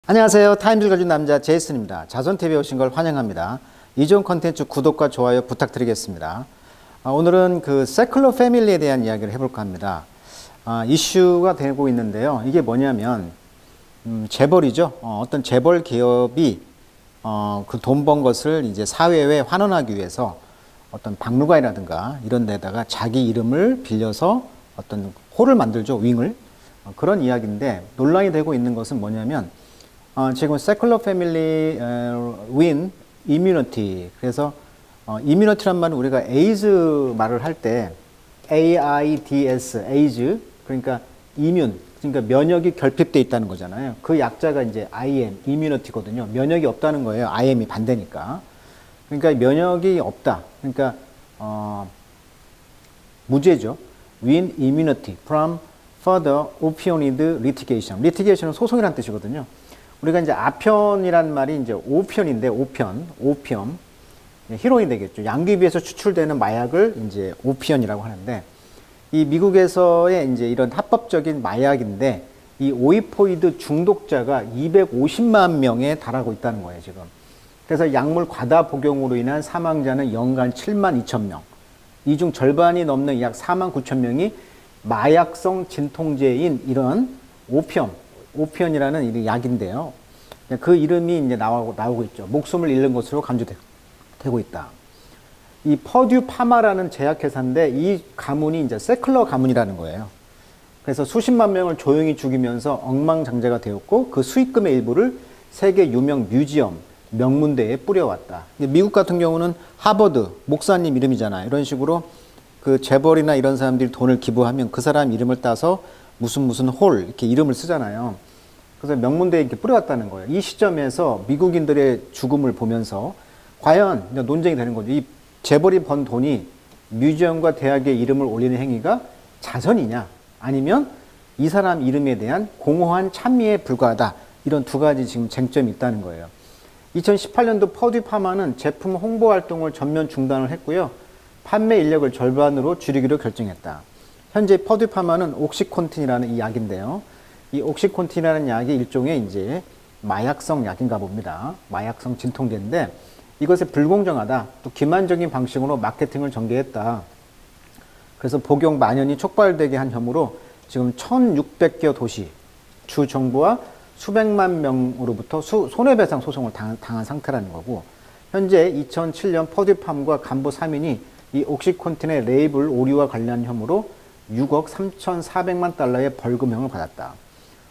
안녕하세요. 타임즈를 가진 남자 제이슨입니다. 자손TV에 오신 걸 환영합니다. 이전 컨텐츠 구독과 좋아요 부탁드리겠습니다. 오늘은 그 세큘러 패밀리에 대한 이야기를 해볼까 합니다. 이슈가 되고 있는데요. 이게 뭐냐면 재벌이죠. 어떤 재벌 기업이 그 돈 번 것을 이제 사회에 환원하기 위해서 어떤 박물관이라든가 이런 데다가 자기 이름을 빌려서 어떤 홀을 만들죠. 윙을. 그런 이야기인데 논란이 되고 있는 것은 뭐냐면 지금 세큘러 패밀리 윈 이뮤니티, 그래서 이뮤니티란 말은 우리가 에이즈 말을 할 때 AIDS, 에이즈, 그러니까 이뮨, 그러니까 면역이 결핍돼 있다는 거잖아요. 그 약자가 이제 IM, 이뮤니티거든요. 면역이 없다는 거예요. IM이 반대니까. 그러니까 면역이 없다. 그러니까 무죄죠. Win immunity from further opioid litigation. litigation은 소송이란 뜻이거든요. 우리가 이제 아편이란 말이 이제 오편인데, 오피엄, 히로인 되겠죠. 양귀비에서 추출되는 마약을 이제 오피언이라고 하는데, 이 미국에서의 이제 이런 합법적인 마약인데, 이 오이포이드 중독자가 250만 명에 달하고 있다는 거예요, 지금. 그래서 약물 과다 복용으로 인한 사망자는 연간 7만 2천 명. 이 중 절반이 넘는 약 4만 9천 명이 마약성 진통제인 이런 오피언이라는 이 약인데요. 그 이름이 이제 나오고 있죠. 목숨을 잃는 것으로 간주되고 있다. 이 퍼듀 파마라는 제약회사인데 이 가문이 이제 세큘러 가문이라는 거예요. 그래서 수십만 명을 조용히 죽이면서 억망장자가 되었고 그 수익금의 일부를 세계 유명 뮤지엄, 명문대에 뿌려왔다. 미국 같은 경우는 하버드 목사님 이름이잖아요. 이런 식으로 그 재벌이나 이런 사람들이 돈을 기부하면 그 사람 이름을 따서 무슨 홀 이렇게 이름을 쓰잖아요. 그래서 명문대에 이렇게 뿌려왔다는 거예요. 이 시점에서 미국인들의 죽음을 보면서 과연 논쟁이 되는 거죠. 이 재벌이 번 돈이 뮤지엄과 대학의 이름을 올리는 행위가 자선이냐, 아니면 이 사람 이름에 대한 공허한 찬미에 불과하다. 이런 두 가지 지금 쟁점이 있다는 거예요. 2018년도 퍼듀 파마는 제품 홍보 활동을 전면 중단을 했고요. 판매 인력을 절반으로 줄이기로 결정했다. 현재 퍼듀 파마는 옥시콘틴이라는 이 약인데요. 이 옥시콘틴이라는 약이 일종의 이제 마약성 약인가 봅니다. 마약성 진통제인데 이것이 불공정하다. 또 기만적인 방식으로 마케팅을 전개했다. 그래서 복용 만연이 촉발되게 한 혐의로 지금 1,600개 도시, 주 정부와 수백만 명으로부터 손해배상 소송을 당한 상태라는 거고, 현재 2007년 퍼듀팜과 간부 3인이 이 옥시콘틴의 레이블 오류와 관련 혐의로 6억 3,400만 달러의 벌금형을 받았다.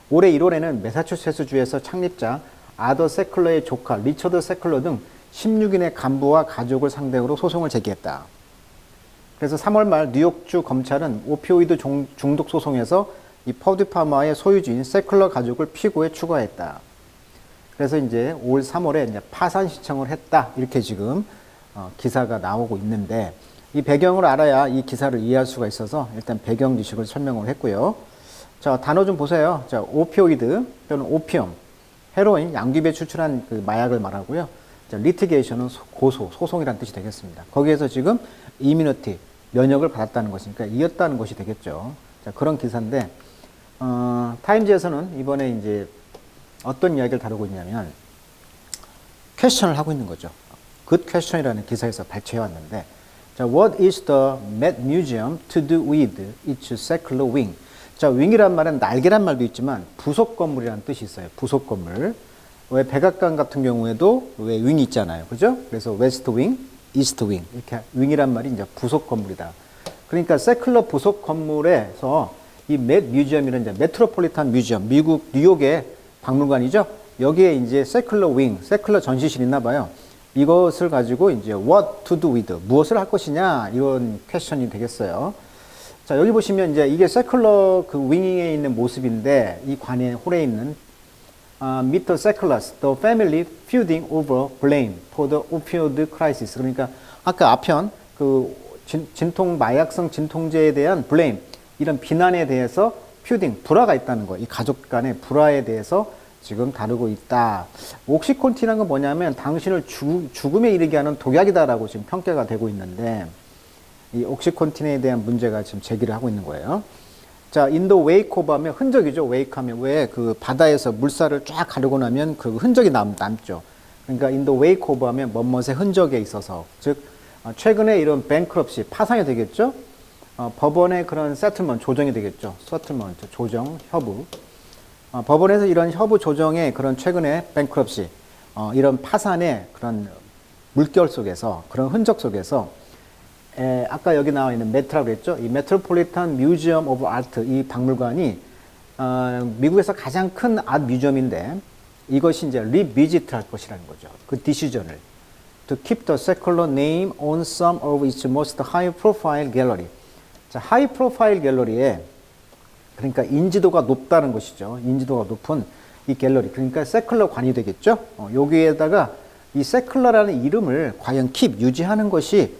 올해 1월에는 매사추세츠주에서 창립자 아더 세클러의 조카 리처드 세클러 등 16인의 간부와 가족을 상대로 소송을 제기했다. 그래서 3월 말 뉴욕주 검찰은 오피오이드 중독 소송에서 이 퍼듀 파마의 소유주인 세클러 가족을 피고에 추가했다. 그래서 이제 올 3월에 이제 파산 신청을 했다. 이렇게 지금 기사가 나오고 있는데, 이 배경을 알아야 이 기사를 이해할 수가 있어서 일단 배경 지식을 설명을 했고요. 자, 단어 좀 보세요. 자, 오피오이드 또는 오피엄, 헤로인, 양귀비에 추출한 그 마약을 말하고요. 자, 리티게이션은 소송이라는 뜻이 되겠습니다. 거기에서 지금 이뮤니티, 면역을 받았다는 것이니까 이었다는 것이 되겠죠. 자, 그런 기사인데, 타임즈에서는 이번에 이제 어떤 이야기를 다루고 있냐면, 퀘스천을 하고 있는 거죠. Good question이라는 기사에서 발췌해 왔는데, 자, What is the Met Museum to do with its secular wing? 자, 윙이란 말은 날개란 말도 있지만 부속 건물이라는 뜻이 있어요. 부속 건물. 왜 백악관 같은 경우에도 왜 윙이 있잖아요. 그죠? 그래서 웨스트 윙, 이스트 윙. 이렇게 윙이란 말이 이제 부속 건물이다. 그러니까 세큘러 부속 건물에서 이 맷 뮤지엄이라는 이제 메트로폴리탄 뮤지엄, 미국 뉴욕의 박물관이죠. 여기에 이제 세큘러 윙, 세큘러 전시실이 있나 봐요. 이것을 가지고 이제 what to do with, 무엇을 할 것이냐, 이런 퀘스천이 되겠어요. 자, 여기 보시면 이제 이게 세큘러 그 윙에 있는 모습인데, 이 관에 홀에 있는 meet the seculars, the family feuding over blame for the opioid crisis. 그러니까 아까 앞편 그 마약성 진통제에 대한 blame, 이런 비난에 대해서 feuding, 불화가 있다는 거예요. 이 가족 간의 불화에 대해서 지금 다루고 있다. 옥시콘틴이라는 건 뭐냐면 당신을 죽음에 이르게 하는 독약이다라고 지금 평가가 되고 있는데, 이 옥시콘틴에 대한 문제가 지금 제기를 하고 있는 거예요. 자, in the wake of 하면 흔적이죠. wake 하면 왜 그 바다에서 물살을 쫙 가르고 나면 그 흔적이 남죠. 그러니까 in the wake of 하면 뭐뭇의 흔적에 있어서, 즉 최근에 이런 bankruptcy 파산이 되겠죠. 법원의 그런 settlement 조정이 되겠죠. settlement 조정 협의. 법원에서 이런 협의 조정의 그런 최근에 bankruptcy 이런 파산의 그런 물결 속에서, 그런 흔적 속에서 아까 여기 나와 있는 메트라고 했죠. 이 메트로폴리탄 뮤지엄 오브 아트, 이 박물관이 미국에서 가장 큰 아트 뮤지엄인데 이것이 이제 리비지트 할 것이라는 거죠. 그 디시전을 to keep the secular name on some of its most high profile gallery. 자, high profile 갤러리에, 그러니까 인지도가 높다는 것이죠. 인지도가 높은 이 갤러리, 그러니까 세클러관이 되겠죠. 여기에다가 이 세클러라는 이름을 과연 keep 유지하는 것이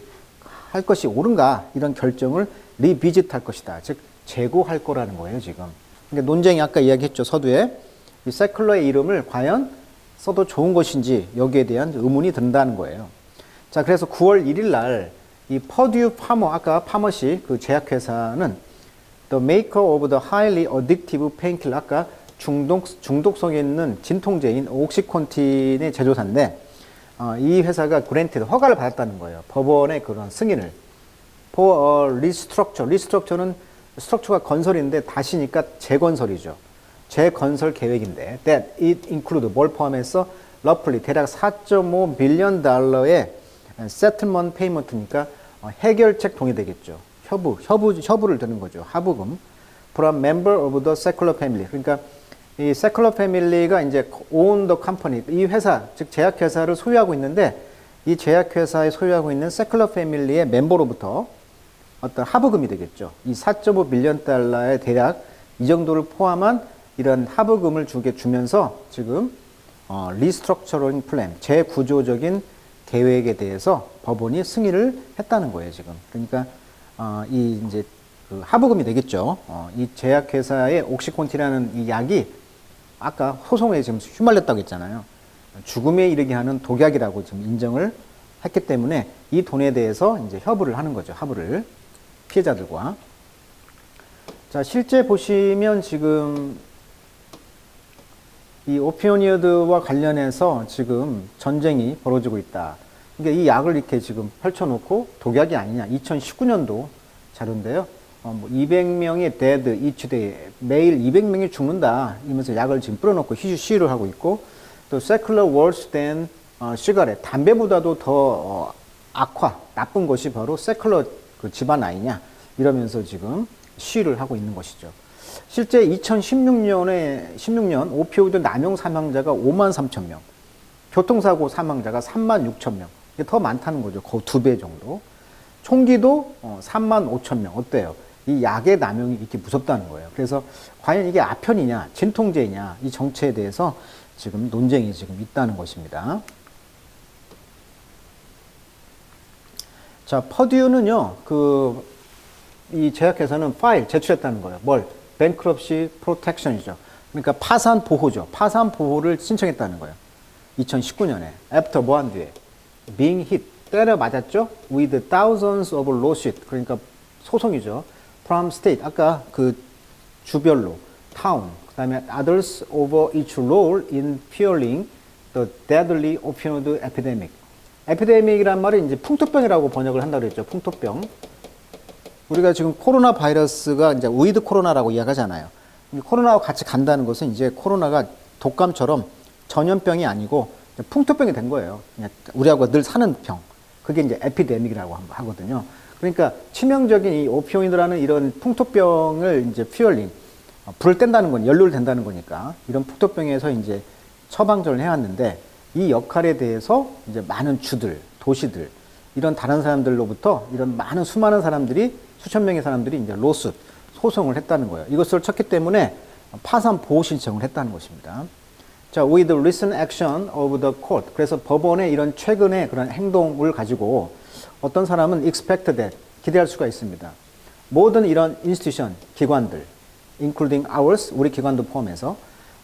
할 것이 옳은가, 이런 결정을 리비짓 할 것이다. 즉 재고할 거라는 거예요 지금. 그러니까 논쟁이 아까 이야기했죠. 서두에 이 세클러의 이름을 과연 써도 좋은 것인지 여기에 대한 의문이 든다는 거예요. 자, 그래서 9월 1일 날 이 퍼듀 파머, 아까 파머시 그 제약회사는 The maker of the highly addictive painkiller, 아까 중독성이 있는 진통제인 옥시콘틴의 제조사인데 이 회사가 그랜티드 허가를 받았다는 거예요. 법원의 그런 승인을. for a restructure. 리스트럭처는 스트럭처가 건설인데 다시니까 재건설이죠. 재건설 계획인데 that it include 뭘 포함해서 roughly 대략 4.5 빌리언 달러의 settlement payment니까 해결책 동의되겠죠. 협부를 드는 거죠. 하부금. from member of the secular family. 그러니까 이 세클러 패밀리가 이제 own the company, 이 회사, 즉 제약회사를 소유하고 있는데 이 제약회사에 소유하고 있는 세클러 패밀리의 멤버로부터 어떤 하부금이 되겠죠. 이 4.5 빌리언 달러의 대략 이 정도를 포함한 이런 하부금을 주면서 지금 리스트럭처링 플랜, 재구조적인 계획에 대해서 법원이 승인을 했다는 거예요, 지금. 그러니까 이 이제 그 하부금이 되겠죠. 이 제약회사의 옥시콘틴이라는 이 약이 아까 소송에 지금 휘말렸다고 했잖아요. 죽음에 이르게 하는 독약이라고 지금 인정을 했기 때문에 이 돈에 대해서 이제 협의를 하는 거죠. 합의를 피해자들과. 자, 실제 보시면 지금 이 오피오니어드와 관련해서 지금 전쟁이 벌어지고 있다. 그러니까 이 약을 이렇게 지금 펼쳐놓고 독약이 아니냐. 2019년도 자료인데요. 200명의 dead each day, 매일 200명이 죽는다 이러면서 약을 지금 뿌려놓고 시위를 하고 있고, 또 secular worse than cigarette, 담배보다도 더 악화, 나쁜 것이 바로 secular 그 집안 아니냐 이러면서 지금 시위를 하고 있는 것이죠. 실제 2016년 오피오이드 남용 사망자가 5만 3천 명, 교통사고 사망자가 3만 6천 명, 이게 더 많다는 거죠. 거의 2배 정도. 총기도 3만 5천 명. 어때요? 이 약의 남용이 이렇게 무섭다는 거예요. 그래서 과연 이게 아편이냐, 진통제이냐, 이 정체에 대해서 지금 논쟁이 지금 있다는 것입니다. 자, 퍼듀는요, 이 제약회사는 파일 제출했다는 거예요. 뭘? bankruptcy protection이죠. 그러니까 파산 보호죠. 파산 보호를 신청했다는 거예요. 2019년에. after 뭐 한 뒤에? being hit. 때려 맞았죠? with thousands of lawsuits. 그러니까 소송이죠. from state. 아까 그 주별로. town. 그 다음에 others over each role in fueling the deadly opioid epidemic. 에피데믹이란 말이 이제 풍토병이라고 번역을 한다고 그랬죠. 풍토병. 우리가 지금 코로나 바이러스가 이제 위드 코로나라고 이야기하잖아요. 코로나와 같이 간다는 것은 이제 코로나가 독감처럼 전염병이 아니고 풍토병이 된 거예요. 그냥 우리하고 늘 사는 병. 그게 이제 에피데믹이라고 하거든요. 그러니까 치명적인 이 오피오이드라는 이런 풍토병을 이제 퓨얼링, 불을 뗀다는 건 연료를 댄다는 거니까 이런 풍토병에서 이제 처방전을 해왔는데 이 역할에 대해서 이제 많은 주들, 도시들, 이런 다른 사람들로부터 이런 많은 수많은 사람들이 수천 명의 사람들이 이제 로스 소송을 했다는 거예요. 이것을 쳤기 때문에 파산 보호 신청을 했다는 것입니다. 자, with the recent action of the court. 그래서 법원의 이런 최근의 그런 행동을 가지고 어떤 사람은 expect that 기대할 수가 있습니다. 모든 이런 institution 기관들, including ours 우리 기관도 포함해서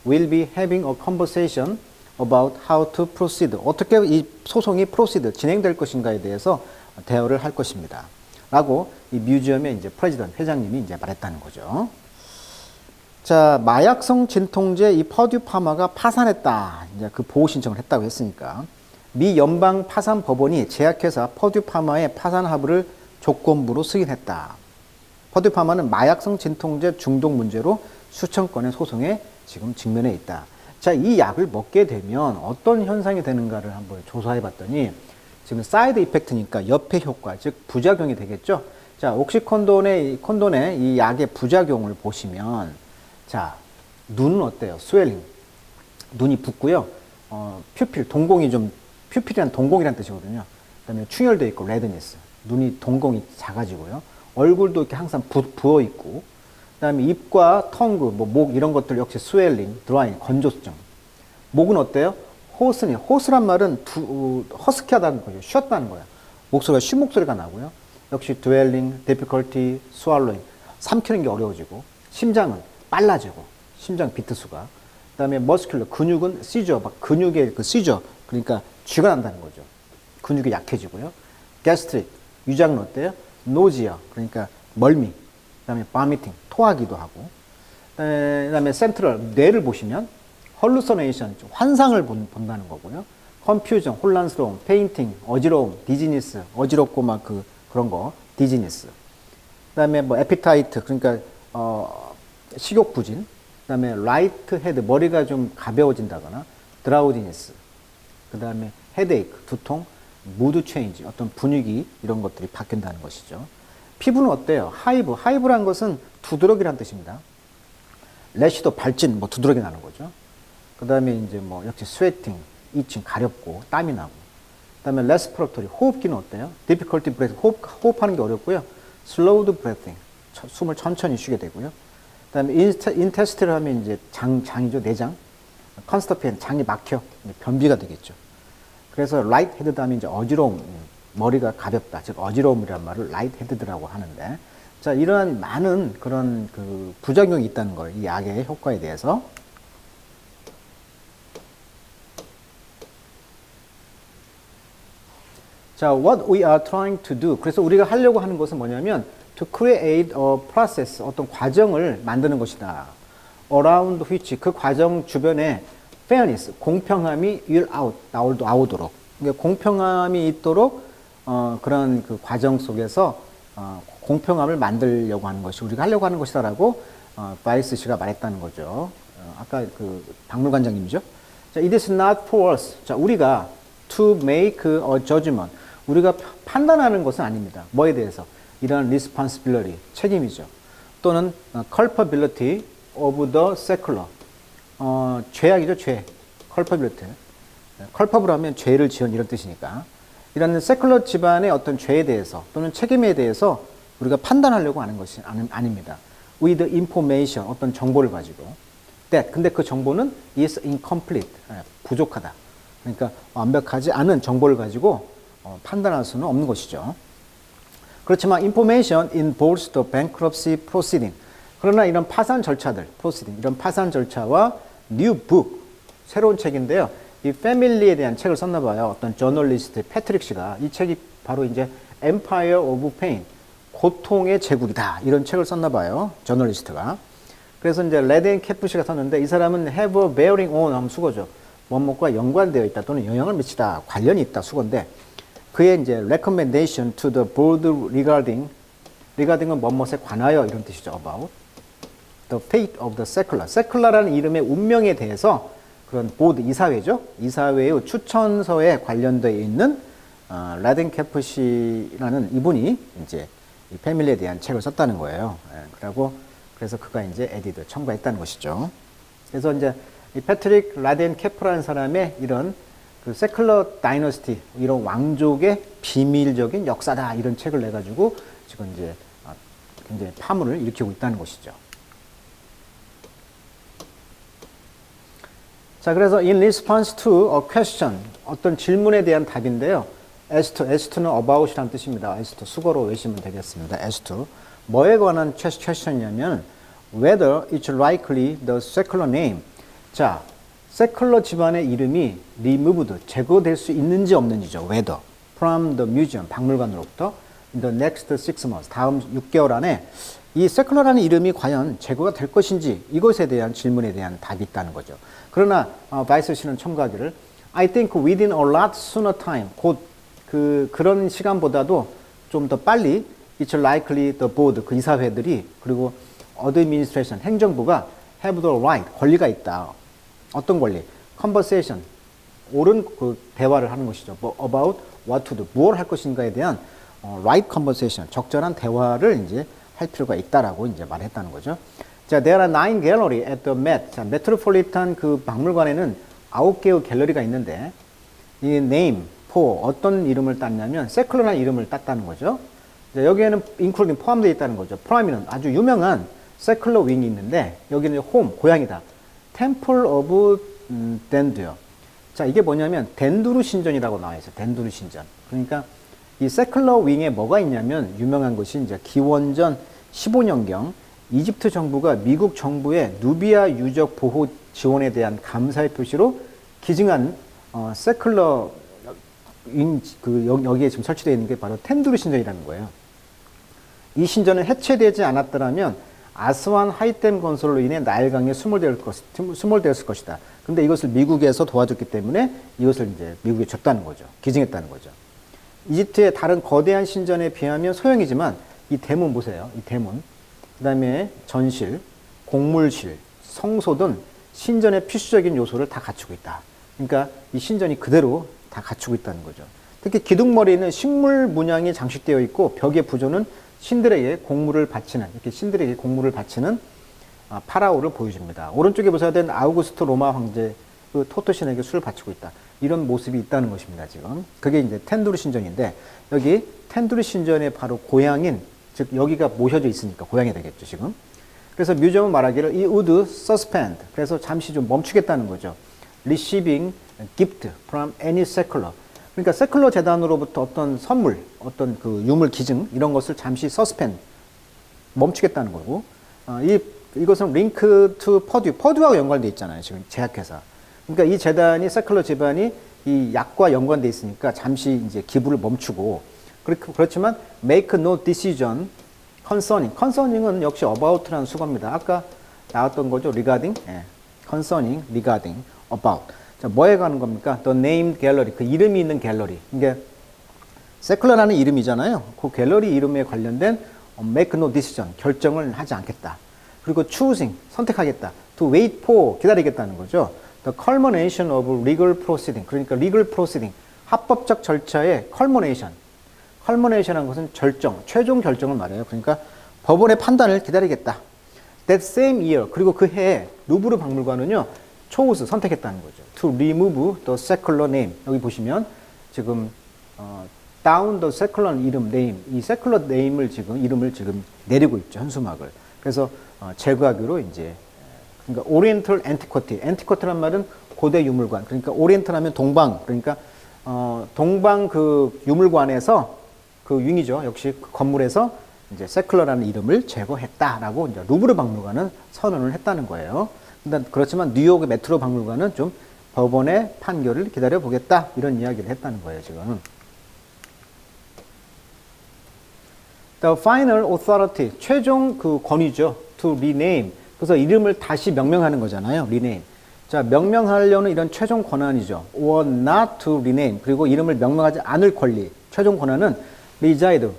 will be having a conversation about how to proceed. 어떻게 이 소송이 proceed 진행될 것인가에 대해서 대화를 할 것입니다. 라고 이 뮤지엄의 이제 프레지던트 회장님이 이제 말했다는 거죠. 자, 마약성 진통제 이 퍼듀 파마가 파산했다. 이제 그 보호 신청을 했다고 했으니까 미 연방 파산 법원이 제약회사 퍼듀 파마의 파산 합의를 조건부로 승인했다. 퍼듀 파마는 마약성 진통제 중독 문제로 수천 건의 소송에 지금 직면해 있다. 자, 이 약을 먹게 되면 어떤 현상이 되는가를 한번 조사해 봤더니 지금 사이드 이펙트니까 옆에 효과, 즉 부작용이 되겠죠. 자, 옥시콘돈의 이 약의 부작용을 보시면 자, 눈은 어때요? 스웰링. 눈이 붓고요. 퓨필, 동공이 좀, 퓨필이란 동공이란 뜻이거든요. 그 다음에 충혈되어 있고, 레드니스. 눈이 동공이 작아지고요. 얼굴도 이렇게 항상 부어 있고, 그 다음에 입과 텅그, 뭐 목 이런 것들 역시 스웰링, 드라잉, 건조증. 목은 어때요? 호스니. 호스란 말은 허스키하다는 거죠. 쉬었다는 거예요. 목소리가 쉰 목소리가 나고요. 역시 dwelling, difficulty, swallowing. 삼키는 게 어려워지고, 심장은 빨라지고, 심장 비트수가. 그 다음에 머스큘러, 근육은 시저, 막 근육의 그 시저, 그러니까 쥐가 난다는 거죠. 근육이 약해지고요. gastric, 위장은 어때요? nausea, 그러니까 멀미. 그 다음에 vomiting, 토하기도 하고. 그 다음에 central, 뇌를 보시면 hallucination, 환상을 본다는 거고요. confusion, 혼란스러움, fainting, 어지러움, dizziness, 어지럽고 막 그런 거, dizziness. 그 다음에 뭐 appetite, 그러니까 식욕 부진, 그 다음에 light head, 머리가 좀 가벼워진다거나, drowsiness, 그 다음에 headache, 두통, mood change, 어떤 분위기, 이런 것들이 바뀐다는 것이죠. 피부는 어때요? 하이브, 하이브란 것은 두드러기란 뜻입니다. 래시도 발진, 뭐 두드러기 나는 거죠. 그 다음에 이제 뭐 역시 sweating, itching, 가렵고, 땀이 나고. 그 다음에 respiratory, 호흡기는 어때요? difficulty breathing, 호흡하는 게 어렵고요. slowed breathing, 숨을 천천히 쉬게 되고요. 그 다음에 intestinal 하면 이제 장이죠, 내장. constipation, 장이 막혀, 변비가 되겠죠. 그래서 light-headed 하면 이제 어지러움, 머리가 가볍다, 즉 어지러움이란 말을 light-headed라고 하는데, 자, 이러한 많은 그런 그 부작용이 있다는 거예요. 이 약의 효과에 대해서. 자, what we are trying to do. 그래서 우리가 하려고 하는 것은 뭐냐면 to create a process, 어떤 과정을 만드는 것이다. around which, 그 과정 주변에 fairness, 공평함이 will out, 나오도록. 그러니까 공평함이 있도록 그런 그 과정 속에서 공평함을 만들려고 하는 것이 우리가 하려고 하는 것이다라고 바이스 씨가 말했다는 거죠. 아까 그 박물관장님이죠. 자, it is not for us. 자, 우리가 to make a judgment. 우리가 판단하는 것은 아닙니다. 뭐에 대해서? 이런 responsibility, 책임이죠. 또는 culpability of the secular. 죄악이죠, 죄. culpability. culpable 하면 죄를 지은 이런 뜻이니까. 이런 secular 집안의 어떤 죄에 대해서 또는 책임에 대해서 우리가 판단하려고 하는 것이 아닙니다. with information, 어떤 정보를 가지고. that, 근데 그 정보는 is incomplete, 부족하다. 그러니까 완벽하지 않은 정보를 가지고 판단할 수는 없는 것이죠. 그렇지만 information involves the bankruptcy proceeding. 그러나 이런 파산 절차들, proceeding, 이런 파산 절차와 new book, 새로운 책인데요. 이 패밀리에 대한 책을 썼나 봐요. 어떤 저널리스트 패트릭 씨가. 이 책이 바로 이제 Empire of Pain, 고통의 제국이다. 이런 책을 썼나 봐요. 저널리스트가. 그래서 이제 레덴 캐프시가 썼는데 이 사람은 have a bearing on 하면 수거죠. 원목과 연관되어 있다 또는 영향을 미치다, 관련이 있다 수건데 그의 이제 recommendation to the board regarding은 뭐뭇에 관하여 이런 뜻이죠. about the fate of the secular. secular라는 이름의 운명에 대해서 그런 보드 이사회죠. 이사회의 추천서에 관련되어 있는 라덴 캐프시라는 이분이 이제 이 패밀리에 대한 책을 썼다는 거예요. 그래서 그가 이제 에디드 첨가했다는 것이죠. 그래서 이제 이 패트릭 라덴 캐프라는 사람의 이런 그 세클러 다이너스티, 이런 왕족의 비밀적인 역사다 이런 책을 내 가지고 지금 이제 굉장히 파문을 일으키고 있다는 것이죠. 자, 그래서 in response to a question, 어떤 질문에 대한 답인데요. as to는 about이라는 뜻입니다. as to 수거로 외시면 되겠습니다. as to 뭐에 관한 question이냐면 whether it's likely the secular name. 자, 세클러 집안의 이름이 removed, 제거될 수 있는지 없는지죠. whether from the museum, 박물관으로부터 in the next 6 months, 다음 6개월 안에 이 secular라는 이름이 과연 제거가 될 것인지 이것에 대한 질문에 대한 답이 있다는 거죠. 그러나 바이스 씨는 첨가하기를 I think within a lot sooner time 곧 그런 시간보다도 좀 더 빨리 it's likely the board 그 이사회들이 그리고 administration 행정부가 have the right 권리가 있다. 어떤 권리? conversation 옳은 그 대화를 하는 것이죠. about what to do 무엇을 할 것인가에 대한 right conversation 적절한 대화를 이제 할 필요가 있다라고 이제 말했다는 거죠. 자, there are 9 gallery at the Met. 자, 메트로폴리탄 그 박물관에는 9개의 갤러리가 있는데 이 name for 어떤 이름을 땄냐면 secular한 이름을 땄다는 거죠. 자, 여기에는 including 포함되어 있다는 거죠. 프라임은 아주 유명한 secular wing이 있는데 여기는 home 고향이다. Temple of Dendur. 자, 이게 뭐냐면 덴두르 신전이라고 나와 있어요. 덴두르 신전. 그러니까 이 세클러 윙에 뭐가 있냐면 유명한 것이 이제 기원전 15년경 이집트 정부가 미국 정부의 누비아 유적 보호 지원에 대한 감사의 표시로 기증한 세클러 윙 여기에 지금 설치되어 있는 게 바로 텐두르 신전이라는 거예요. 이 신전은 해체되지 않았더라면 아스완 하이댐 건설로 인해 나일강에 수몰되었을 것이다. 근데 이것을 미국에서 도와줬기 때문에 이것을 이제 미국에 줬다는 거죠. 기증했다는 거죠. 이집트의 다른 거대한 신전에 비하면 소형이지만 이 대문 보세요. 이 대문. 그 다음에 전실, 공물실, 성소 등 신전의 필수적인 요소를 다 갖추고 있다. 그러니까 이 신전이 그대로 다 갖추고 있다는 거죠. 특히 기둥머리에는 식물 문양이 장식되어 있고 벽의 부조는 신들에게 공물을 바치는 이렇게 신들에게 공물을 바치는 파라오를 보여줍니다. 오른쪽에 묘사된 아우구스트 로마 황제 그 토토신에게 술을 바치고 있다. 이런 모습이 있다는 것입니다. 지금 그게 이제 텐두르 신전인데 여기 텐두르 신전의 바로 고향인 즉 여기가 모셔져 있으니까 고향이 되겠죠 지금. 그래서 뮤지엄은 말하기를 이 would suspend 그래서 잠시 좀 멈추겠다는 거죠. Receiving gift from any secular. 그러니까 세클러 재단으로부터 어떤 선물, 어떤 그 유물 기증 이런 것을 잠시 suspend 멈추겠다는 거고 이것은 link to 퍼듀하고 연관돼 있잖아요. 지금 제약회사. 그러니까 이 재단이 세클러 집안이 이 약과 연관돼 있으니까 잠시 이제 기부를 멈추고 그렇지만 make no decision concerning은 역시 about라는 수거입니다. 아까 나왔던 거죠. regarding, concerning, regarding, about. 자, 뭐에 가는 겁니까? The named gallery, 그 이름이 있는 갤러리. 이게 세클러라는 이름이잖아요. 그 갤러리 이름에 관련된 make no decision, 결정을 하지 않겠다. 그리고 choosing, 선택하겠다. to wait for, 기다리겠다는 거죠. The culmination of legal proceeding, 그러니까 legal proceeding, 합법적 절차의 culmination이라는 것은 절정, 최종 결정을 말해요. 그러니까 법원의 판단을 기다리겠다. That same year, 그리고 그 해에 루브르 박물관은요, chose, 선택했다는 거죠. To remove the secular name. 여기 보시면 지금 down the secular 이름 name, 이 secular name을 이름을 지금 내리고 있죠. 현수막을. 그래서 제거하기로 이제 그러니까 Oriental Antiquity. Antiquity란 말은 고대 유물관. 그러니까 Oriental 하면 동방. 그러니까 동방 그 유물관에서 그 윙이죠. 역시 그 건물에서 이제 세클러라는 이름을 제거했다라고 이제 루브르 박물관은 선언을 했다는 거예요. 그렇지만 뉴욕의 메트로 박물관은 좀 법원의 판결을 기다려 보겠다 이런 이야기를 했다는 거예요. 지금. The final authority 최종 그 권위죠. To rename. 그래서 이름을 다시 명명하는 거잖아요. rename. 자, 명명하려는 이런 최종 권한이죠. or not to rename. 그리고 이름을 명명하지 않을 권리. 최종 권한은 reside.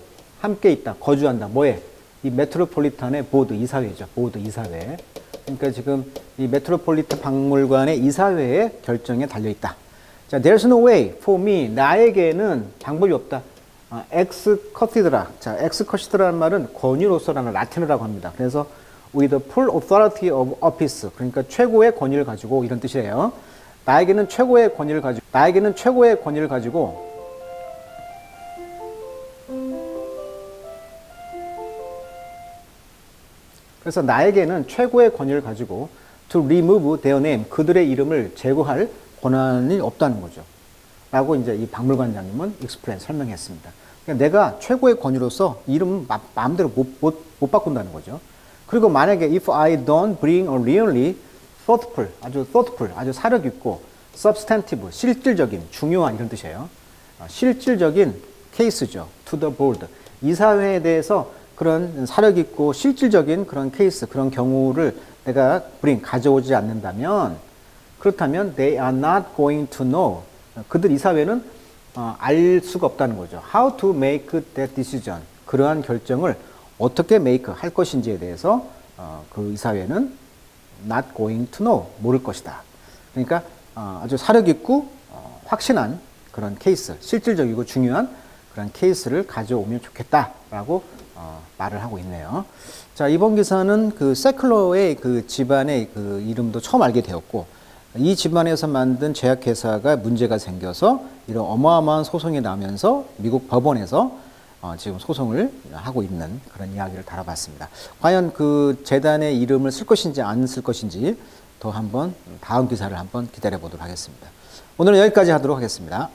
함께 있다. 거주한다. 뭐에? 이 메트로폴리탄의 보드 이사회죠. 보드 이사회. 그러니까 지금 이 메트로폴리탄 박물관의 이사회의 결정에 달려 있다. 자, there's no way for me. 나에게는 방법이 없다. ex cathedra. 자, ex cathedra라는 말은 권위로서라는 라틴어라고 합니다. 그래서 with full authority of office. 그러니까 최고의 권위를 가지고 이런 뜻이에요. 나에게는 최고의 권위를 가지고 그래서 나에게는 최고의 권위를 가지고 to remove their name, 그들의 이름을 제거할 권한이 없다는 거죠. 라고 이제 이 박물관장님은 explain, 설명했습니다. 그러니까 내가 최고의 권위로서 이름 마음대로 못 바꾼다는 거죠. 그리고 만약에 if I don't bring a really thoughtful, 아주 사력 있고 substantive, 실질적인, 중요한 이런 뜻이에요. 실질적인 케이스죠. to the board. 이사회에 대해서 그런 사력 있고 실질적인 그런 케이스, 그런 경우를 내가 가져오지 않는다면, 그렇다면 they are not going to know. 그들 이사회는 알 수가 없다는 거죠. How to make that decision. 그러한 결정을 어떻게 make 할 것인지에 대해서 그 이사회는 not going to know. 모를 것이다. 그러니까 아주 사력 있고 확신한 그런 케이스, 실질적이고 중요한 그런 케이스를 가져오면 좋겠다라고 말을 하고 있네요. 자, 이번 기사는 그 세클러의 그 집안의 그 이름도 처음 알게 되었고, 이 집안에서 만든 제약회사가 문제가 생겨서 이런 어마어마한 소송이 나면서 미국 법원에서 지금 소송을 하고 있는 그런 이야기를 다뤄봤습니다. 과연 그 재단의 이름을 쓸 것인지 안 쓸 것인지 더 한번 다음 기사를 한번 기다려 보도록 하겠습니다. 오늘은 여기까지 하도록 하겠습니다.